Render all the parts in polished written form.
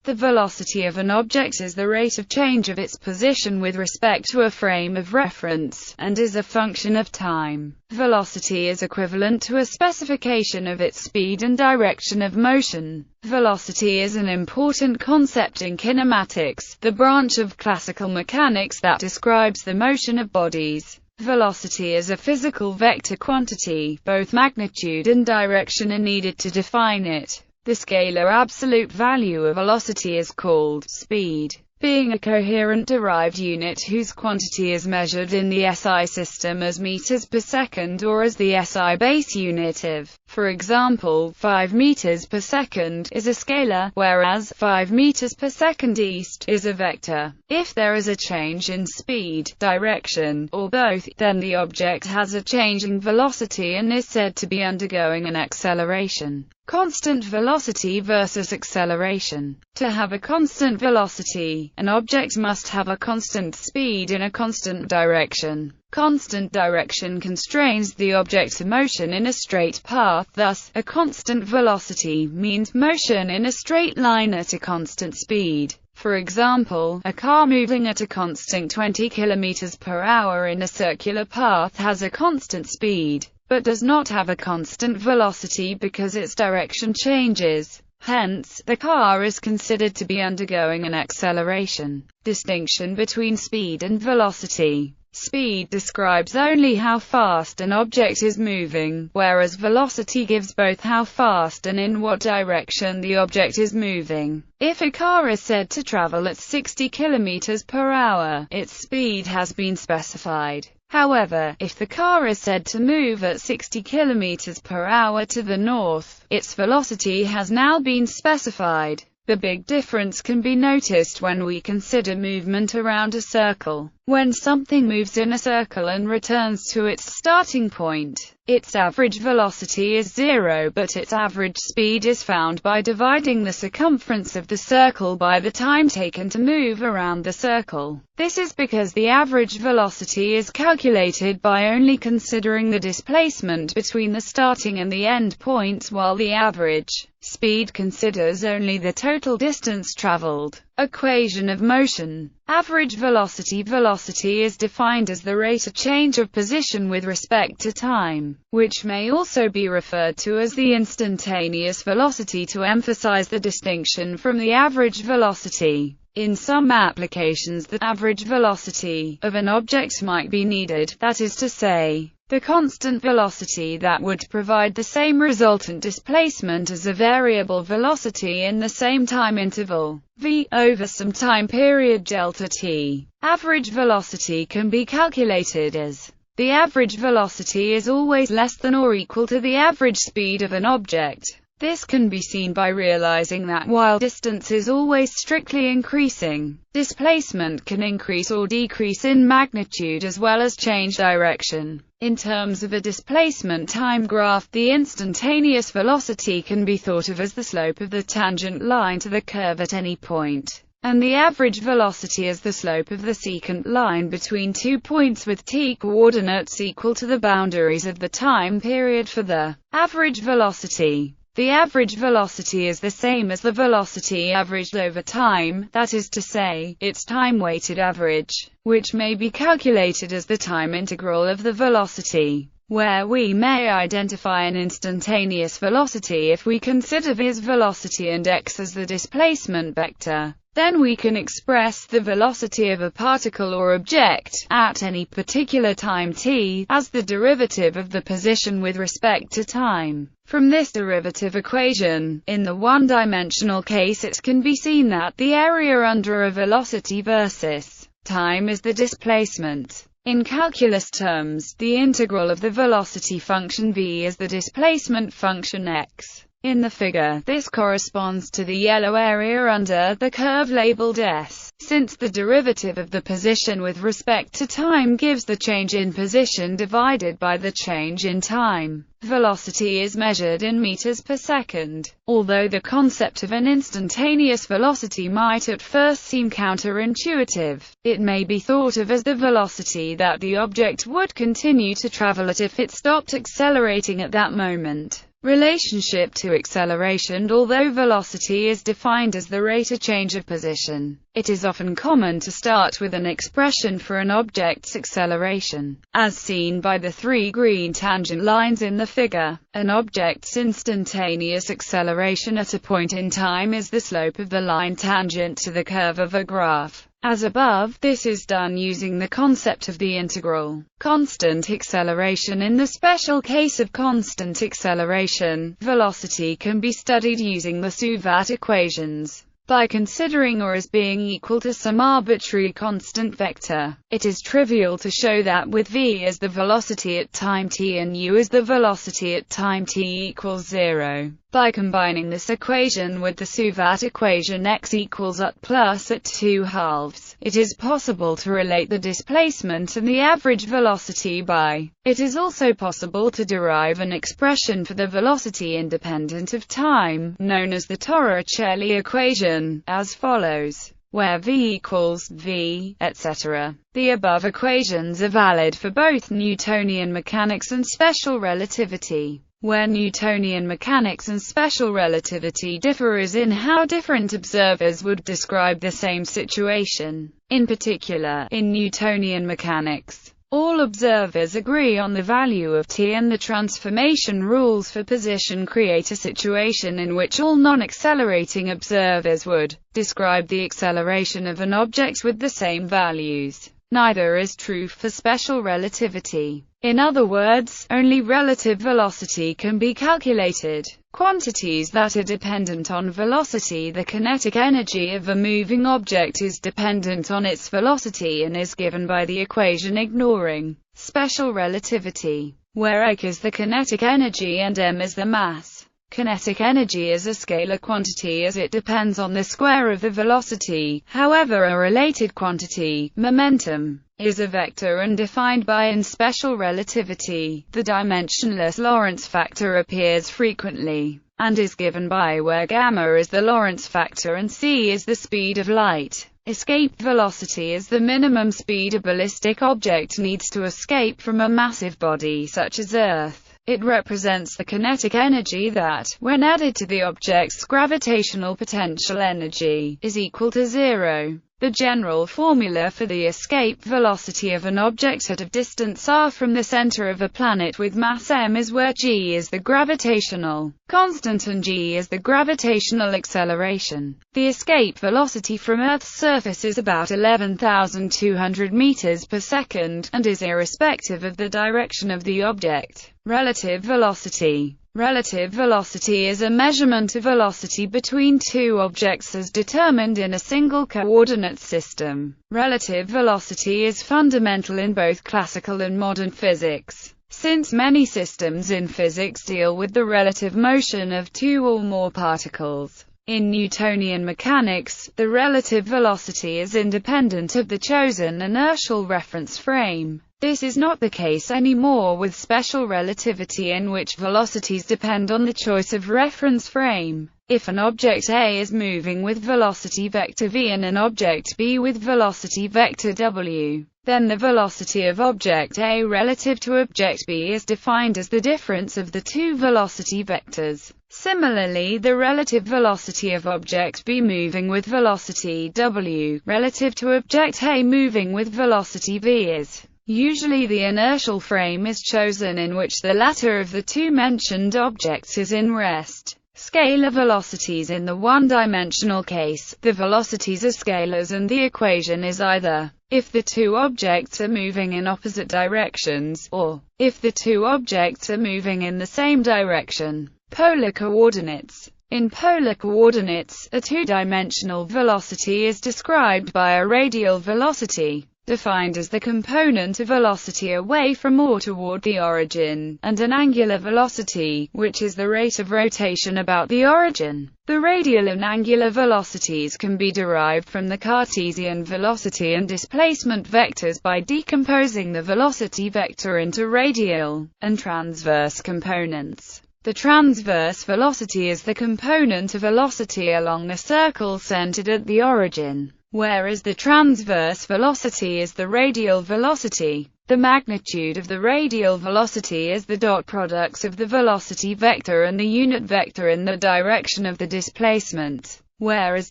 The velocity of an object is the rate of change of its position with respect to a frame of reference, and is a function of time. Velocity is equivalent to a specification of its speed and direction of motion. Velocity is an important concept in kinematics, the branch of classical mechanics that describes the motion of bodies. Velocity is a physical vector quantity. Both magnitude and direction are needed to define it. The scalar absolute value of velocity is called speed, being a coherent derived unit whose quantity is measured in the SI system as meters per second or as the SI base unit of, for example, 5 meters per second is a scalar, whereas 5 meters per second east is a vector. If there is a change in speed, direction, or both, then the object has a change in velocity and is said to be undergoing an acceleration. Constant velocity versus acceleration. To have a constant velocity, an object must have a constant speed in a constant direction. Constant direction constrains the object's motion in a straight path, thus, a constant velocity means motion in a straight line at a constant speed. For example, a car moving at a constant 20 km per hour in a circular path has a constant speed, but does not have a constant velocity because its direction changes. Hence, the car is considered to be undergoing an acceleration. Distinction between speed and velocity. Speed describes only how fast an object is moving, whereas velocity gives both how fast and in what direction the object is moving. If a car is said to travel at 60 km per hour, its speed has been specified. However, if the car is said to move at 60 km per hour to the north, its velocity has now been specified. The big difference can be noticed when we consider movement around a circle. When something moves in a circle and returns to its starting point, its average velocity is 0, but its average speed is found by dividing the circumference of the circle by the time taken to move around the circle. This is because the average velocity is calculated by only considering the displacement between the starting and the end points, while the average speed considers only the total distance traveled. Equation of motion. Average velocity. Velocity is defined as the rate of change of position with respect to time, which may also be referred to as the instantaneous velocity to emphasize the distinction from the average velocity. In some applications, the average velocity of an object might be needed, that is to say, the constant velocity that would provide the same resultant displacement as a variable velocity in the same time interval, v, over some time period delta t. Average velocity can be calculated as the average velocity is always less than or equal to the average speed of an object. This can be seen by realizing that while distance is always strictly increasing, displacement can increase or decrease in magnitude as well as change direction. In terms of a displacement time graph, the instantaneous velocity can be thought of as the slope of the tangent line to the curve at any point, and the average velocity as the slope of the secant line between 2 points with t-coordinates equal to the boundaries of the time period for the average velocity. The average velocity is the same as the velocity averaged over time, that is to say, its time-weighted average, which may be calculated as the time integral of the velocity, where we may identify an instantaneous velocity if we consider v as velocity and x as the displacement vector. Then we can express the velocity of a particle or object, at any particular time t, as the derivative of the position with respect to time. From this derivative equation, in the one-dimensional case it can be seen that the area under a velocity versus time is the displacement. In calculus terms, the integral of the velocity function v is the displacement function x. In the figure, this corresponds to the yellow area under the curve labeled S. Since the derivative of the position with respect to time gives the change in position divided by the change in time, velocity is measured in meters per second. Although the concept of an instantaneous velocity might at first seem counterintuitive, it may be thought of as the velocity that the object would continue to travel at if it stopped accelerating at that moment. relationship to acceleration. Although velocity is defined as the rate of change of position, it is often common to start with an expression for an object's acceleration, as seen by the three green tangent lines in the figure. An object's instantaneous acceleration at a point in time is the slope of the line tangent to the curve of a graph. As above, this is done using the concept of the integral. Constant acceleration. In the special case of constant acceleration, velocity can be studied using the Suvat equations. By considering or as being equal to some arbitrary constant vector, it is trivial to show that with v as the velocity at time t and u as the velocity at time t equals 0. By combining this equation with the Suvat equation x equals ut plus at 2/2, it is possible to relate the displacement and the average velocity by. It is also possible to derive an expression for the velocity independent of time, known as the Torricelli equation, as follows, where v equals v, etc. The above equations are valid for both Newtonian mechanics and special relativity. Where Newtonian mechanics and special relativity differ is in how different observers would describe the same situation. In particular, in Newtonian mechanics, all observers agree on the value of t, and the transformation rules for position create a situation in which all non-accelerating observers would describe the acceleration of an object with the same values. Neither is true for special relativity. In other words, only relative velocity can be calculated. Quantities that are dependent on velocity. The kinetic energy of a moving object is dependent on its velocity and is given by the equation ignoring special relativity, where h is the kinetic energy and m is the mass. Kinetic energy is a scalar quantity as it depends on the square of the velocity. However, a related quantity, momentum, is a vector and defined by in special relativity. The dimensionless Lorentz factor appears frequently, and is given by where gamma is the Lorentz factor and c is the speed of light. Escape velocity is the minimum speed a ballistic object needs to escape from a massive body such as Earth. It represents the kinetic energy that, when added to the object's gravitational potential energy, is equal to 0. The general formula for the escape velocity of an object at a distance r from the center of a planet with mass m is where g is the gravitational constant and g is the gravitational acceleration. The escape velocity from Earth's surface is about 11,200 meters per second, and is irrespective of the direction of the object. Relative velocity. Relative velocity is a measurement of velocity between two objects as determined in a single coordinate system. Relative velocity is fundamental in both classical and modern physics, since many systems in physics deal with the relative motion of two or more particles. In Newtonian mechanics, the relative velocity is independent of the chosen inertial reference frame. This is not the case anymore with special relativity, in which velocities depend on the choice of reference frame. If an object A is moving with velocity vector v and an object B with velocity vector w, then the velocity of object A relative to object B is defined as the difference of the two velocity vectors. Similarly, the relative velocity of object B moving with velocity w relative to object A moving with velocity v is usually the inertial frame is chosen in which the latter of the two mentioned objects is in rest. Scalar velocities. In the one-dimensional case, the velocities are scalars and the equation is either if the two objects are moving in opposite directions, or if the two objects are moving in the same direction. Polar coordinates. In polar coordinates, a two-dimensional velocity is described by a radial velocity, defined as the component of velocity away from or toward the origin, and an angular velocity, which is the rate of rotation about the origin. The radial and angular velocities can be derived from the Cartesian velocity and displacement vectors by decomposing the velocity vector into radial and transverse components. The transverse velocity is the component of velocity along the circle centered at the origin, whereas the transverse velocity is the radial velocity. The magnitude of the radial velocity is the dot products of the velocity vector and the unit vector in the direction of the displacement, whereas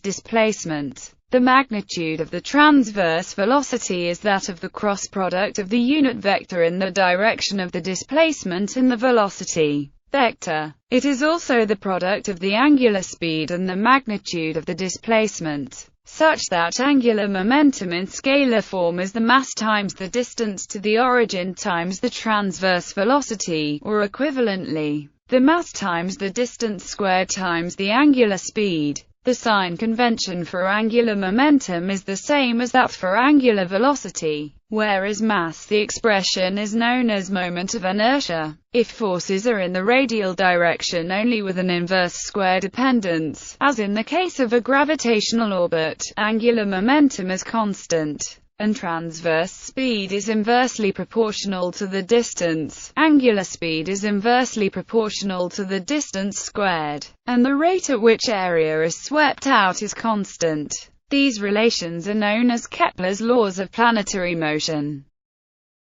displacement. The magnitude of the transverse velocity is that of the cross product of the unit vector in the direction of the displacement and the velocity vector. It is also the product of the angular speed and the magnitude of the displacement, such that angular momentum in scalar form is the mass times the distance to the origin times the transverse velocity, or equivalently, the mass times the distance squared times the angular speed. The sign convention for angular momentum is the same as that for angular velocity. Whereas mass, the expression is known as moment of inertia. If forces are in the radial direction only with an inverse square dependence, as in the case of a gravitational orbit, angular momentum is constant, and transverse speed is inversely proportional to the distance. Angular speed is inversely proportional to the distance squared, and the rate at which area is swept out is constant. These relations are known as Kepler's laws of planetary motion.